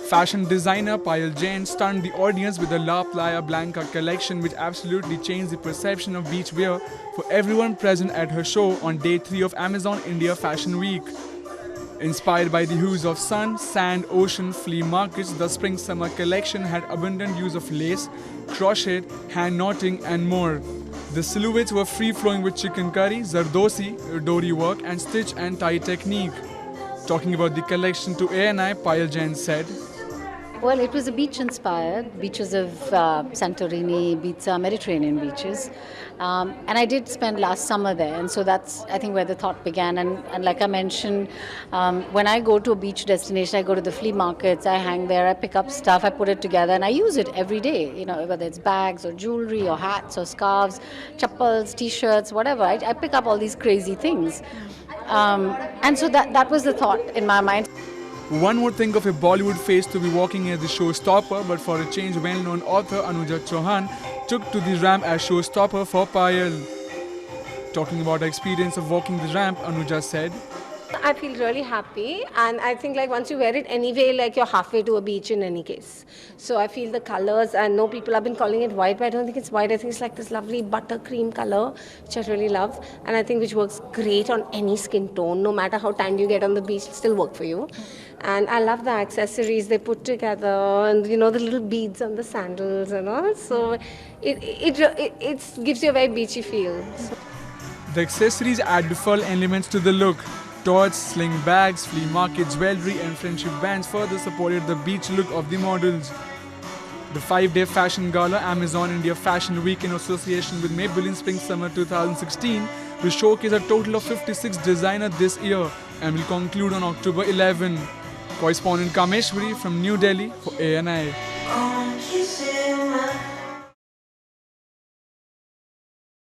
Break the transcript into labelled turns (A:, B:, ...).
A: Fashion designer Payal Jain stunned the audience with the La Playa Blanca collection, which absolutely changed the perception of beach wear for everyone present at her show on day 3 of Amazon India Fashion Week. Inspired by the hues of sun, sand, ocean, flea markets, the spring-summer collection had abundant use of lace, crochet, hand knotting and more. The silhouettes were free-flowing with chikankari, zardosi, dori work and stitch and tie technique. Talking about the collection to ANI, Payal Jain said,
B: Well, it was a beach-inspired, beaches of Santorini, Ibiza, Mediterranean beaches. And I did spend last summer there, and so that's, I think, where the thought began. And like I mentioned, when I go to a beach destination, I go to the flea markets, I hang there, I pick up stuff, I put it together, and I use it every day, whether it's bags or jewelry or hats or scarves, chappals, t-shirts, whatever. I pick up all these crazy things. And so that was the thought in my mind.
A: one would think of a Bollywood face to be walking as the showstopper, but for a change, well-known author Anuja Chauhan took to the ramp as showstopper for Payal. Talking about her experience of walking the ramp, Anuja said,
C: I feel really happy, and I think like once you wear it anyway, like you're halfway to a beach in any case. So I feel the colors, I know people have been calling it white, but I don't think it's white. I think it's like this lovely buttercream color, which I really love, and I think which works great on any skin tone. No matter how tanned you get on the beach, it'll still work for you. And I love the accessories they put together, and the little beads on the sandals and all. So it gives you a very beachy feel.
A: the accessories add the full elements to the look. Torch, sling bags, flea market jewelry and friendship bands further supported the beach look of the models. The 5-day fashion gala Amazon India Fashion Week in association with Maybelline Spring Summer 2016 will showcase a total of 56 designers this year and will conclude on October 11. Correspondent Kameshwari from New Delhi for ANI.